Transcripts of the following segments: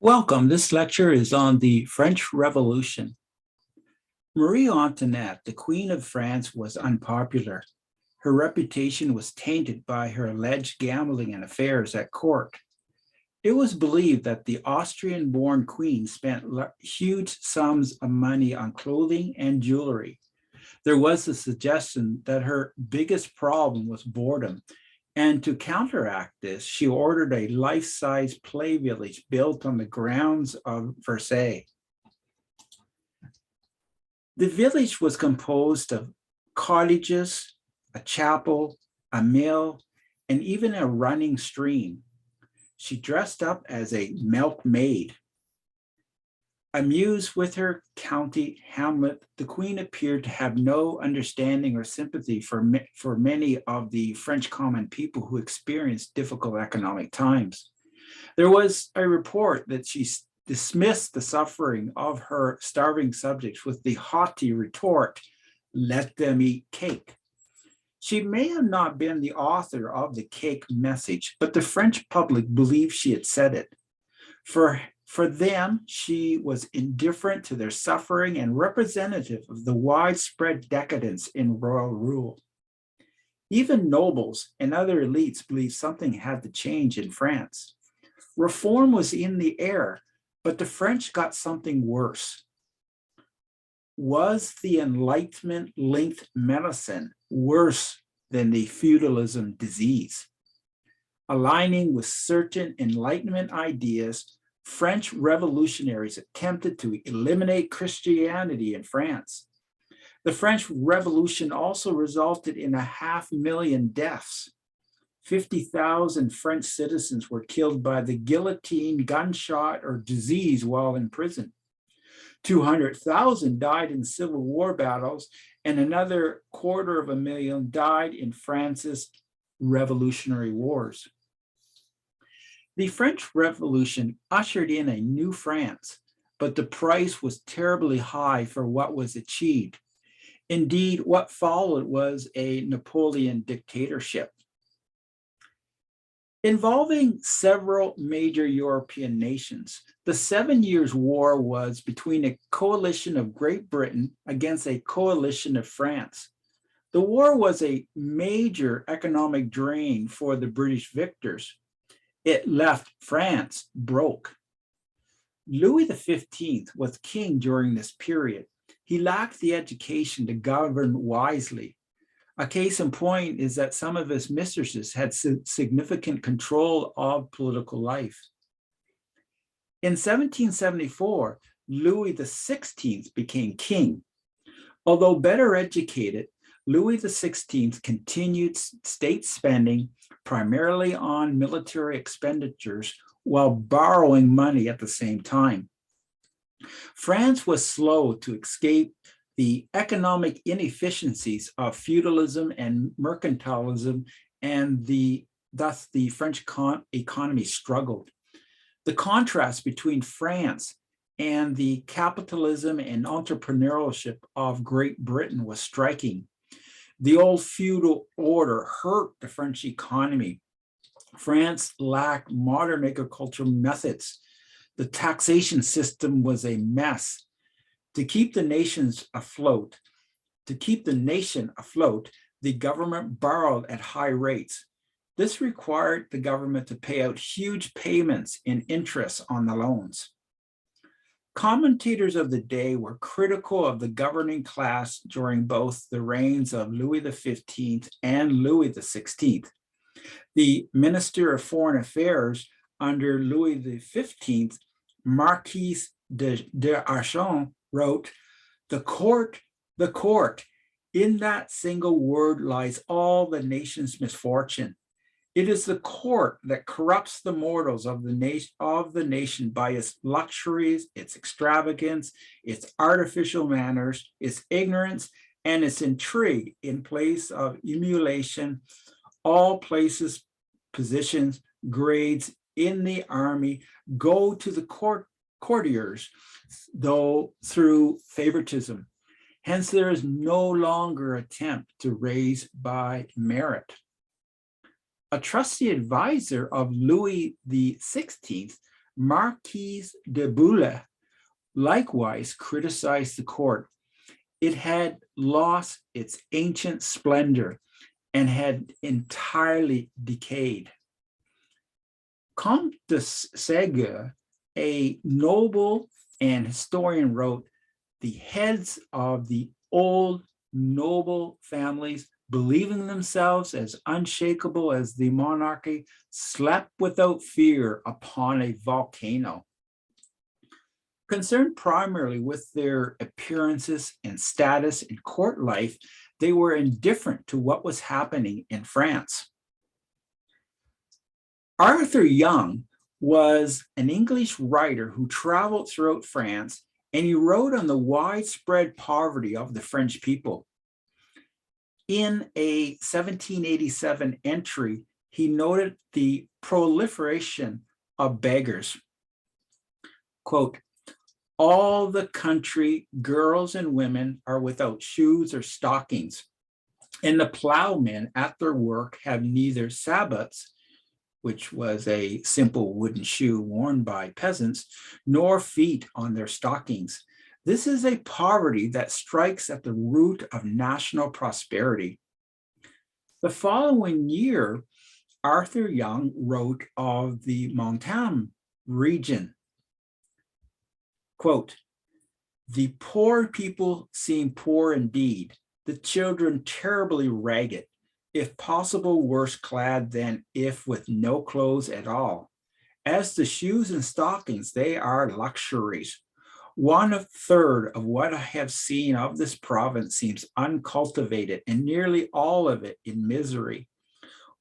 Welcome. This lecture is on the French Revolution. Marie Antoinette, the Queen of France, was unpopular. Her reputation was tainted by her alleged gambling and affairs at court. It was believed that the Austrian-born queen spent huge sums of money on clothing and jewelry. There was a suggestion that her biggest problem was boredom, and to counteract this, she ordered a life-size play village built on the grounds of Versailles. The village was composed of cottages, a chapel, a mill, and even a running stream. She dressed up as a milkmaid. Amused with her county hamlet, the queen appeared to have no understanding or sympathy for many of the French common people who experienced difficult economic times. There was a report that she dismissed the suffering of her starving subjects with the haughty retort, "Let them eat cake." She may have not been the author of the cake message, but the French public believed she had said it. For them, she was indifferent to their suffering and representative of the widespread decadence in royal rule. Even nobles and other elites believed something had to change in France. Reform was in the air, but the French got something worse. Was the Enlightenment-linked medicine worse than the feudalism disease? Aligning with certain Enlightenment ideas, French revolutionaries attempted to eliminate Christianity in France. The French Revolution also resulted in 500,000 deaths. 50,000 French citizens were killed by the guillotine, gunshot, or disease while in prison. 200,000 died in civil war battles, and another 250,000 died in France's revolutionary wars. The French Revolution ushered in a new France, but the price was terribly high for what was achieved. Indeed, what followed was a Napoleon dictatorship. Involving several major European nations, the 7 Years' War was between a coalition of Great Britain against a coalition of France. The war was a major economic drain for the British victors. It left France broke. Louis XV was king during this period. He lacked the education to govern wisely. A case in point is that some of his mistresses had significant control of political life. In 1774, Louis XVI became king. Although better educated, Louis XVI continued state spending primarily on military expenditures while borrowing money at the same time. France was slow to escape the economic inefficiencies of feudalism and mercantilism, and thus the French economy struggled. The contrast between France and the capitalism and entrepreneurship of Great Britain was striking. The old feudal order hurt the French economy. France lacked modern agricultural methods. The taxation system was a mess. To keep the nation afloat, the government borrowed at high rates. This required the government to pay out huge payments in interest on the loans. Commentators of the day were critical of the governing class during both the reigns of Louis XV and Louis XVI. The Minister of Foreign Affairs under Louis XV, Marquis d'Archamps, wrote, the court, in that single word lies all the nation's misfortune. It is the court that corrupts the mortals of the nation by its luxuries, its extravagance, its artificial manners, its ignorance, and its intrigue in place of emulation. All places, positions, grades in the army go to the courtiers, though through favoritism. Hence, there is no longer attempt to raise by merit. A trusty advisor of Louis XVI Marquis de Bouille likewise criticized the court. It had lost its ancient splendor and had entirely decayed. Comte de Ségur, a noble and historian, wrote, "The heads of the old noble families, believing themselves as unshakable as the monarchy, slept without fear upon a volcano." Concerned primarily with their appearances and status in court life, they were indifferent to what was happening in France. Arthur Young was an English writer who traveled throughout France, and he wrote on the widespread poverty of the French people. In a 1787 entry, he noted the proliferation of beggars. Quote, "All the country girls and women are without shoes or stockings, and the plowmen at their work have neither sabots," which was a simple wooden shoe worn by peasants, "nor feet on their stockings. This is a poverty that strikes at the root of national prosperity." The following year, Arthur Young wrote of the Montagne region. Quote, "The poor people seem poor indeed, the children terribly ragged, if possible worse clad than if with no clothes at all. As to shoes and stockings, they are luxuries. 1/3 of what I have seen of this province seems uncultivated, and nearly all of it in misery.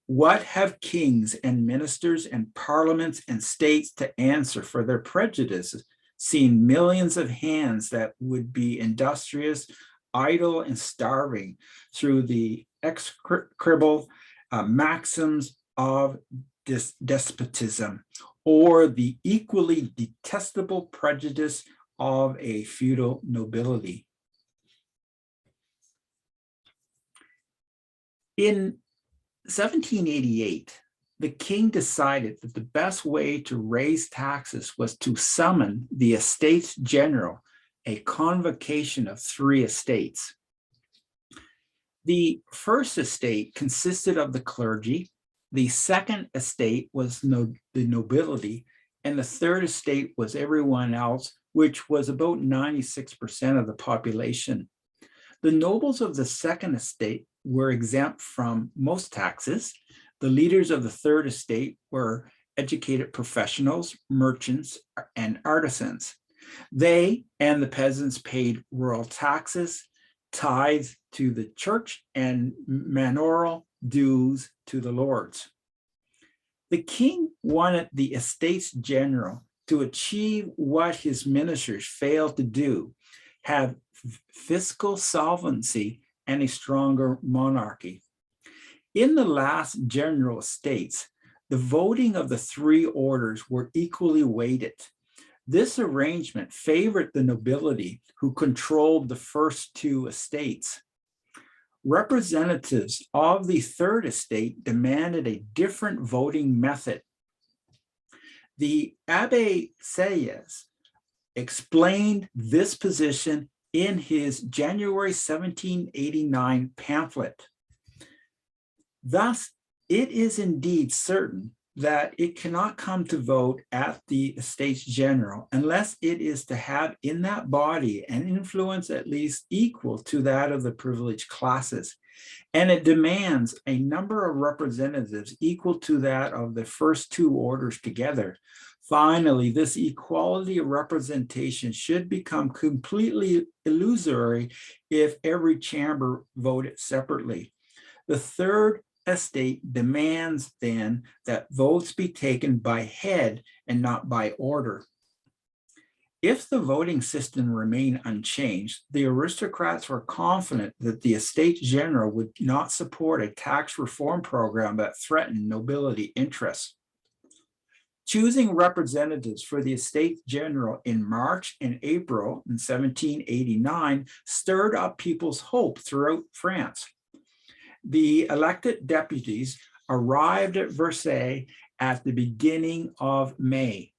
What have kings and ministers and parliaments and states to answer for their prejudices, seeing millions of hands that would be industrious, idle, and starving through the execrable maxims of despotism, or the equally detestable prejudice of a feudal nobility." In 1788, the king decided that the best way to raise taxes was to summon the Estates General, a convocation of 3 estates. The first estate consisted of the clergy, the second estate was the nobility, and the third estate was everyone else, which was about 96% of the population. The nobles of the second estate were exempt from most taxes. The leaders of the third estate were educated professionals, merchants, and artisans. They and the peasants paid rural taxes, tithes to the church, and manorial dues to the lords. The king wanted the Estates General to achieve what his ministers failed to do, have fiscal solvency and a stronger monarchy. In the last general estates, the voting of the 3 orders were equally weighted. This arrangement favored the nobility, who controlled the first 2 estates. Representatives of the third estate demanded a different voting method. The Abbé Sieyès explained this position in his January 1789 pamphlet. Thus, it is indeed certain that it cannot come to vote at the Estates General unless it is to have in that body an influence at least equal to that of the privileged classes, and it demands a number of representatives equal to that of the first 2 orders together. Finally, this equality of representation should become completely illusory if every chamber voted separately. The third estate demands then that votes be taken by head and not by order. If the voting system remained unchanged, the aristocrats were confident that the Estates General would not support a tax reform program that threatened nobility interests. Choosing representatives for the Estates General in March and April in 1789 stirred up people's hope throughout France. The elected deputies arrived at Versailles at the beginning of May.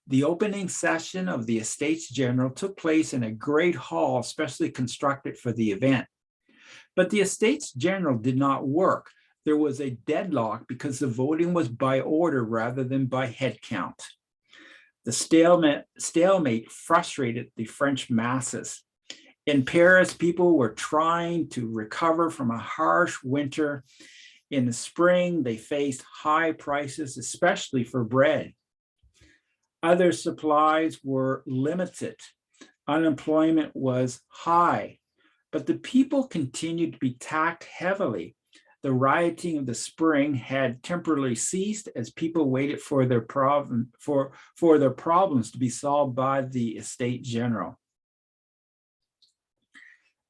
The opening session of the Estates General took place in a great hall specially constructed for the event. But the Estates General did not work. There was a deadlock because the voting was by order rather than by head count. The stalemate frustrated the French masses. In Paris, people were trying to recover from a harsh winter. In the spring, they faced high prices, especially for bread. Other supplies were limited. Unemployment was high, but the people continued to be taxed heavily. The rioting of the spring had temporarily ceased as people waited for their problems to be solved by the Estates General.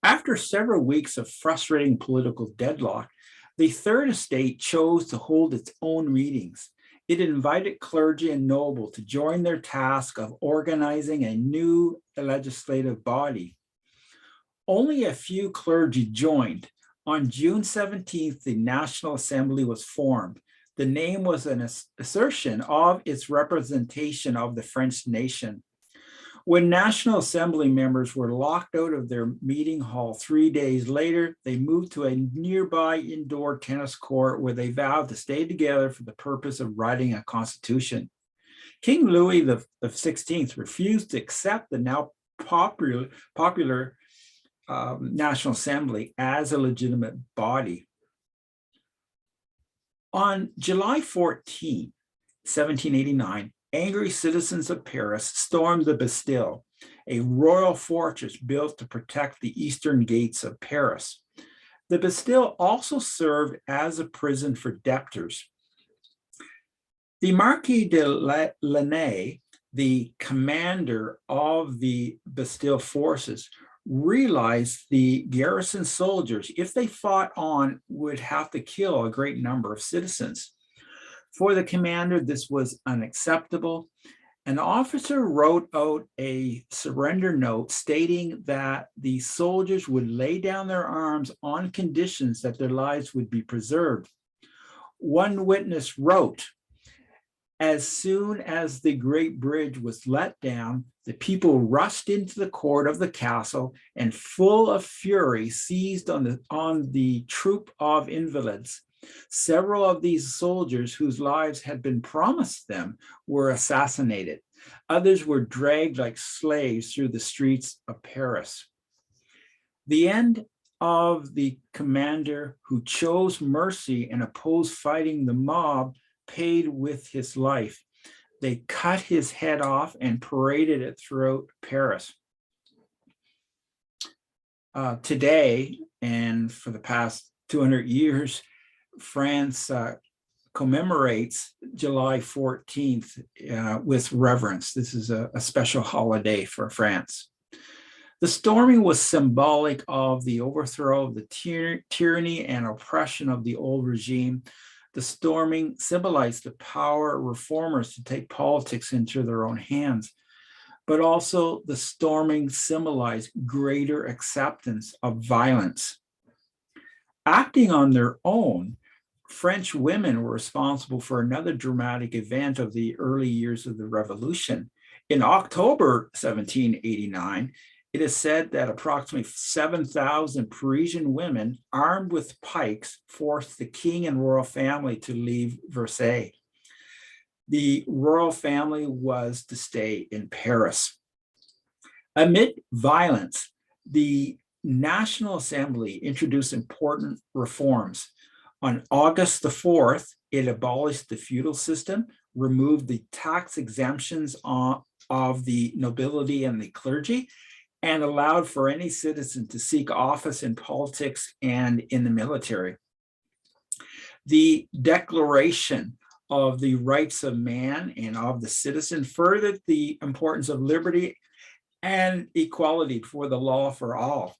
After several weeks of frustrating political deadlock, the Third Estate chose to hold its own meetings. It invited clergy and noble to join their task of organizing a new legislative body. Only a few clergy joined. On June 17th, the National Assembly was formed. The name was an assertion of its representation of the French nation. When National Assembly members were locked out of their meeting hall 3 days later, they moved to a nearby indoor tennis court where they vowed to stay together for the purpose of writing a constitution. King Louis XVI refused to accept the now popular National Assembly as a legitimate body. On July 14, 1789, angry citizens of Paris stormed the Bastille, a royal fortress built to protect the eastern gates of Paris. The Bastille also served as a prison for debtors. The Marquis de Lanay, the commander of the Bastille forces, realized the garrison soldiers, if they fought on, would have to kill a great number of citizens. For the commander, this was unacceptable. An officer wrote out a surrender note stating that the soldiers would lay down their arms on conditions that their lives would be preserved. One witness wrote, "As soon as the great bridge was let down, the people rushed into the court of the castle and, full of fury, seized on the troop of invalids. Several of these soldiers whose lives had been promised them were assassinated. Others were dragged like slaves through the streets of Paris." The end of the commander who chose mercy and opposed fighting the mob paid with his life. They cut his head off and paraded it throughout Paris. Today, and for the past 200 years, France commemorates July 14th with reverence. This is a special holiday for France. The storming was symbolic of the overthrow of the tyranny and oppression of the old regime. The storming symbolized the power of reformers to take politics into their own hands, but also the storming symbolized greater acceptance of violence. Acting on their own, French women were responsible for another dramatic event of the early years of the revolution. In October 1789, it is said that approximately 7,000 Parisian women armed with pikes forced the king and royal family to leave Versailles. The royal family was to stay in Paris. Amid violence, the National Assembly introduced important reforms. On August the 4th, it abolished the feudal system, removed the tax exemptions of the nobility and the clergy, and allowed for any citizen to seek office in politics and in the military. The Declaration of the Rights of Man and of the Citizen furthered the importance of liberty and equality before the law for all.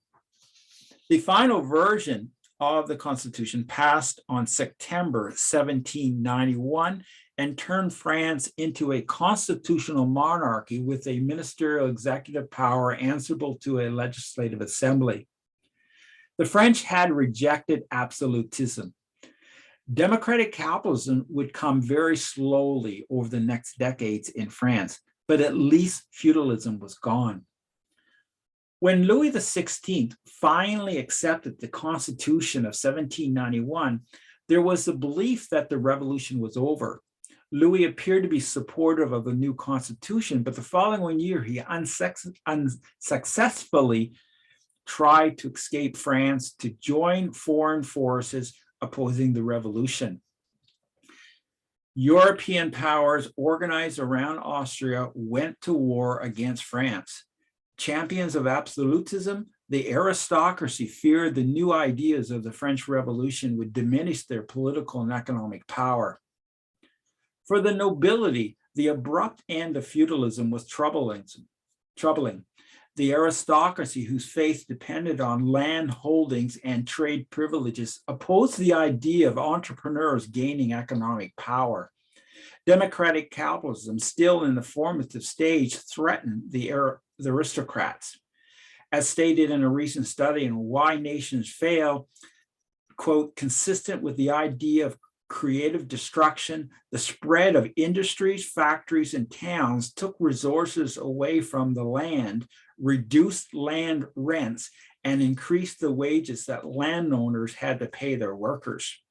The final version of the Constitution passed on September 1791 and turned France into a constitutional monarchy with a ministerial executive power answerable to a legislative assembly. The French had rejected absolutism. Democratic capitalism would come very slowly over the next decades in France, but at least feudalism was gone. When Louis XVI finally accepted the Constitution of 1791, there was the belief that the revolution was over. Louis appeared to be supportive of the new constitution, but the following year he unsuccessfully tried to escape France to join foreign forces opposing the revolution. European powers organized around Austria went to war against France. Champions of absolutism, the aristocracy feared the new ideas of the French Revolution would diminish their political and economic power. For the nobility, the abrupt end of feudalism was troubling. The aristocracy, whose faith depended on land holdings and trade privileges, opposed the idea of entrepreneurs gaining economic power. Democratic capitalism, still in the formative stage, threatened the aristocrats. As stated in a recent study on why nations fail, quote, consistent with the idea of creative destruction, the spread of industries, factories, and towns took resources away from the land, reduced land rents, and increased the wages that landowners had to pay their workers.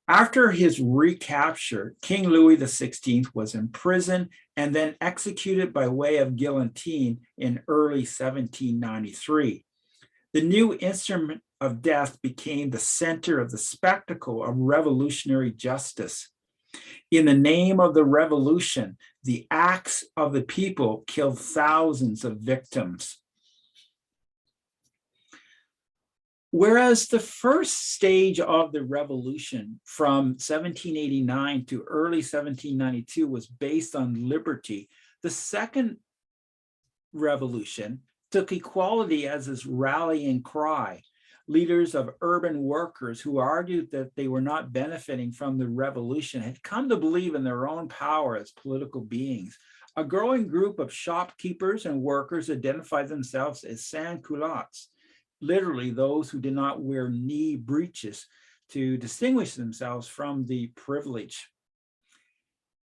After his recapture, King Louis XVI was imprisoned and then executed by way of guillotine in early 1793. The new instrument of death became the center of the spectacle of revolutionary justice. In the name of the revolution, the acts of the people killed thousands of victims. Whereas the first stage of the revolution from 1789 to early 1792 was based on liberty, the second revolution took equality as its rallying cry. Leaders of urban workers who argued that they were not benefiting from the revolution had come to believe in their own power as political beings. A growing group of shopkeepers and workers identified themselves as sans-culottes, literally those who did not wear knee breeches, to distinguish themselves from the privileged.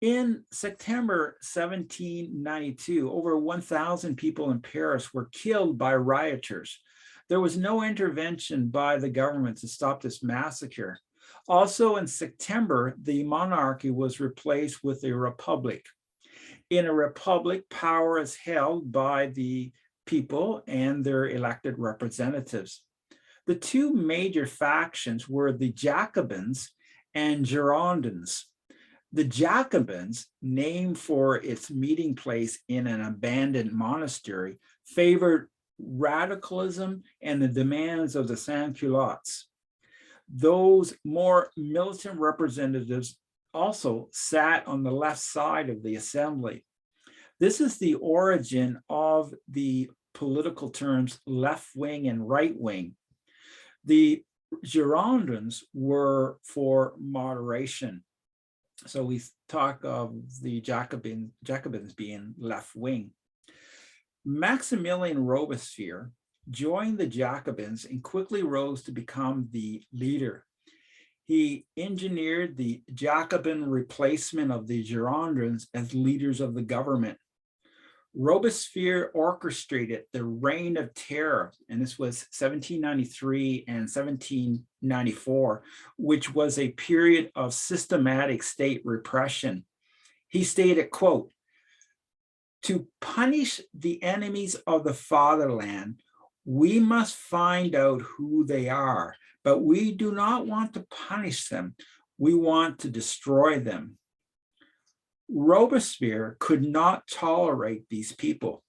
In September 1792, over 1,000 people in Paris were killed by rioters. There was no intervention by the government to stop this massacre. Also in September, the monarchy was replaced with a republic. In a republic, power is held by the people and their elected representatives. The two major factions were the Jacobins and Girondins. The Jacobins, named for its meeting place in an abandoned monastery, favored radicalism and the demands of the sans-culottes. Those more militant representatives also sat on the left side of the assembly. This is the origin of the political terms left wing and right wing. The Girondins were for moderation. So we talk of the Jacobins being left wing. Maximilien Robespierre joined the Jacobins and quickly rose to become the leader. He engineered the Jacobin replacement of the Girondins as leaders of the government. Robespierre orchestrated the Reign of Terror, and this was 1793 and 1794, which was a period of systematic state repression. He stated, quote, "To punish the enemies of the fatherland, we must find out who they are, but we do not want to punish them. We want to destroy them." Robespierre could not tolerate these people.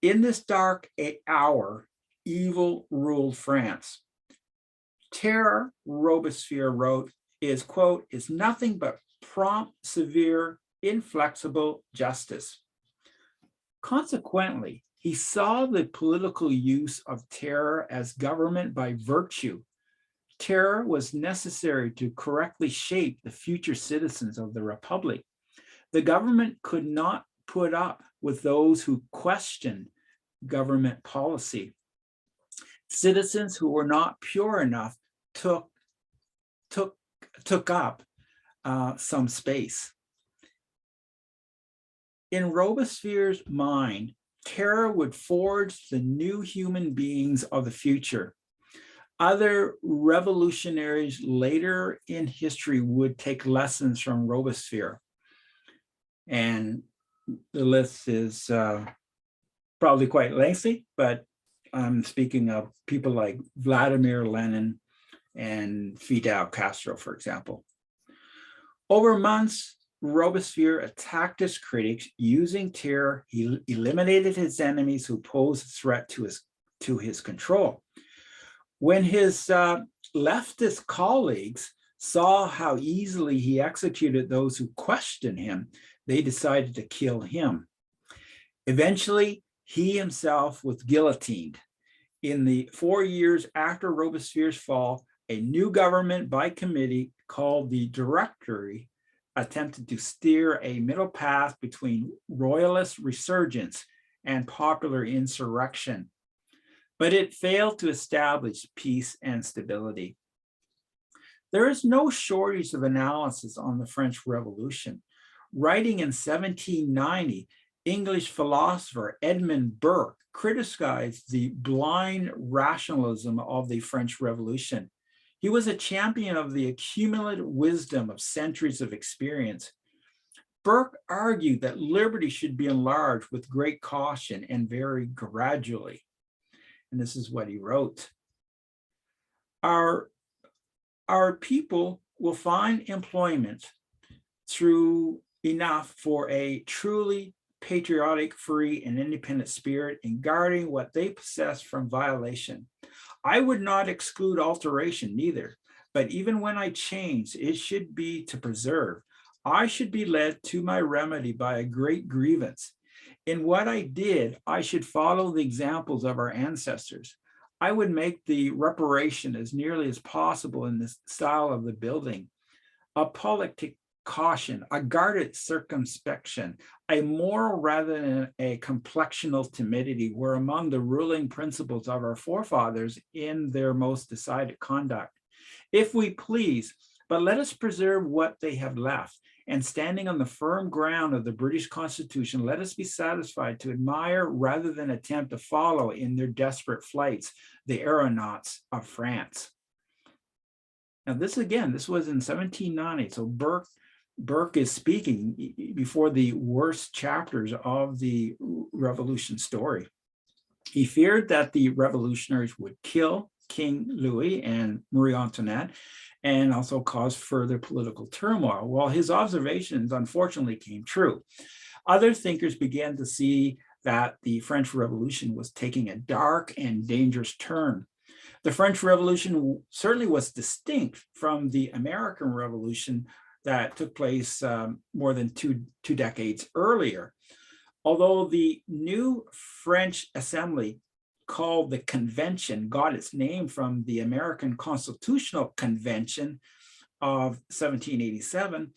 In this dark hour, evil ruled France. Terror, Robespierre wrote, is, quote, "is nothing but prompt, severe, inflexible justice." Consequently, he saw the political use of terror as government by virtue. Terror was necessary to correctly shape the future citizens of the Republic. The government could not put up with those who questioned government policy. Citizens who were not pure enough took up some space. In Robespierre's mind, terror would forge the new human beings of the future. Other revolutionaries later in history would take lessons from Robespierre. And the list is probably quite lengthy, but I'm speaking of people like Vladimir Lenin and Fidel Castro, for example. Over months, Robespierre attacked his critics using terror. He eliminated his enemies who posed a threat to his control. When his leftist colleagues saw how easily he executed those who questioned him, they decided to kill him. Eventually, he himself was guillotined. In the 4 years after Robespierre's fall, a new government by committee called the Directory attempted to steer a middle path between royalist resurgence and popular insurrection, but it failed to establish peace and stability. There is no shortage of analysis on the French Revolution. Writing in 1790, English philosopher Edmund Burke criticized the blind rationalism of the French Revolution. He was a champion of the accumulated wisdom of centuries of experience. Burke argued that liberty should be enlarged with great caution and very gradually. And this is what he wrote. Our people will find employment through enough for a truly patriotic, free, and independent spirit in guarding what they possess from violation. I would not exclude alteration neither, but even when I change, it should be to preserve. I should be led to my remedy by a great grievance. In what I did, I should follow the examples of our ancestors. I would make the reparation as nearly as possible in the style of the building. A politic caution, a guarded circumspection, a moral rather than a complexional timidity were among the ruling principles of our forefathers in their most decided conduct. If we please, but let us preserve what they have left, and standing on the firm ground of the British Constitution, let us be satisfied to admire rather than attempt to follow in their desperate flights the aeronauts of France. Now this was in 1790, so Burke is speaking before the worst chapters of the revolution story. He feared that the revolutionaries would kill King Louis and Marie Antoinette and also cause further political turmoil. Well, his observations unfortunately came true. Other thinkers began to see that the French Revolution was taking a dark and dangerous turn. The French Revolution certainly was distinct from the American Revolution that took place more than two decades earlier. Although the new French Assembly, called the Convention, got its name from the American Constitutional Convention of 1787,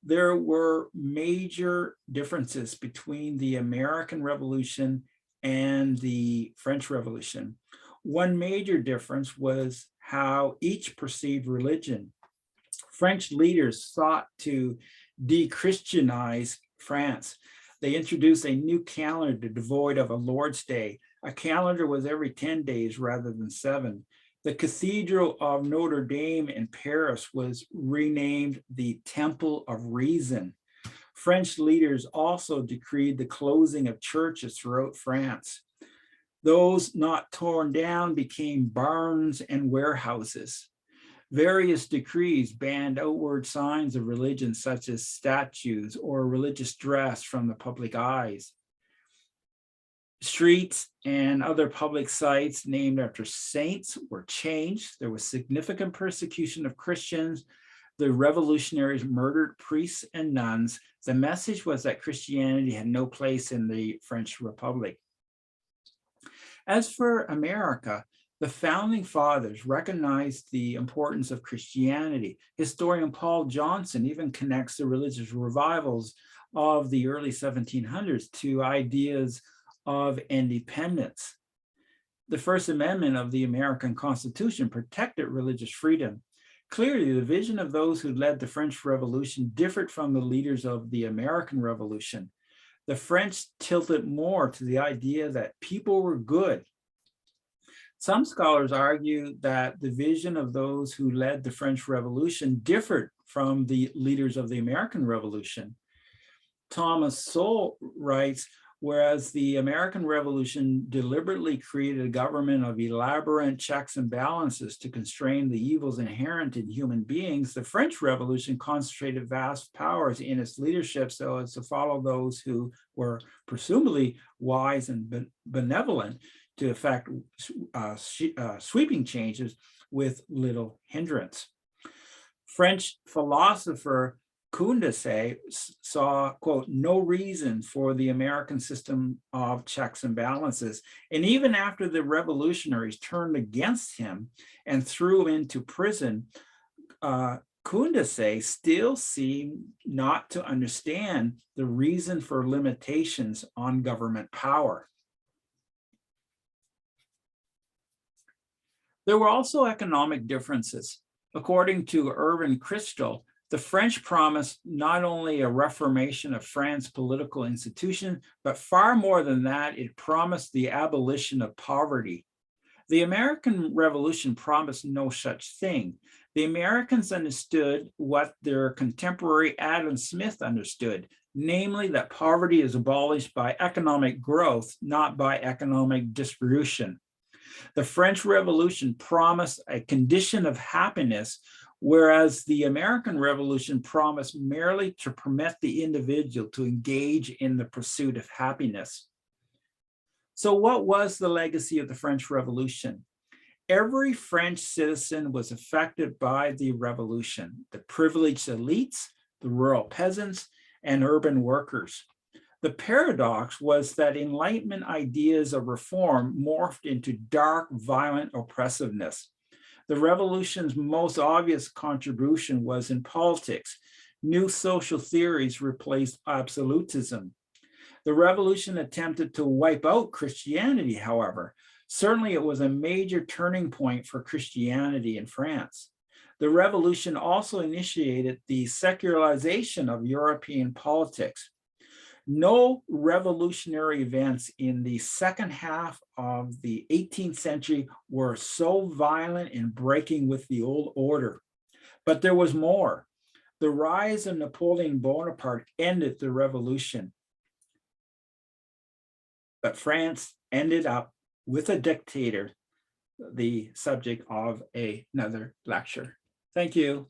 there were major differences between the American Revolution and the French Revolution. One major difference was how each perceived religion. French leaders sought to de-Christianize France. They introduced a new calendar devoid of a Lord's Day. A calendar was every 10 days rather than 7. The Cathedral of Notre Dame in Paris was renamed the Temple of Reason. French leaders also decreed the closing of churches throughout France. Those not torn down became barns and warehouses. Various decrees banned outward signs of religion, such as statues or religious dress, from the public eyes. Streets and other public sites named after saints were changed. There was significant persecution of Christians. The revolutionaries murdered priests and nuns. The message was that Christianity had no place in the French Republic. As for America, the founding fathers recognized the importance of Christianity. Historian Paul Johnson even connects the religious revivals of the early 1700s to ideas of independence. The First Amendment of the American Constitution protected religious freedom. Clearly, the vision of those who led the French Revolution differed from the leaders of the American Revolution. the French tilted more to the idea that people were good. Some scholars argue that the vision of those who led the French Revolution differed from the leaders of the American Revolution. Thomas Sowell writes, whereas the American Revolution deliberately created a government of elaborate checks and balances to constrain the evils inherent in human beings, the French Revolution concentrated vast powers in its leadership so as to follow those who were presumably wise and benevolent to effect sweeping changes with little hindrance. French philosopher Condorcet saw, quote, no reason for the American system of checks and balances. And even after the revolutionaries turned against him and threw him into prison, Condorcet still seemed not to understand the reason for limitations on government power. There were also economic differences. According to Irving Kristol, the French promised not only a reformation of France's political institution, but far more than that, it promised the abolition of poverty. The American Revolution promised no such thing. The Americans understood what their contemporary Adam Smith understood, namely that poverty is abolished by economic growth, not by economic distribution. The French Revolution promised a condition of happiness, whereas the American Revolution promised merely to permit the individual to engage in the pursuit of happiness. So what was the legacy of the French Revolution? Every French citizen was affected by the revolution: the privileged elites, the rural peasants, and urban workers. The paradox was that Enlightenment ideas of reform morphed into dark, violent oppressiveness. The revolution's most obvious contribution was in politics. New social theories replaced absolutism. The revolution attempted to wipe out Christianity, however. Certainly, it was a major turning point for Christianity in France. The revolution also initiated the secularization of European politics. No revolutionary events in the second half of the 18th century were so violent in breaking with the old order. But there was more. The rise of Napoleon Bonaparte ended the revolution. But France ended up with a dictator, the subject of another lecture. Thank you.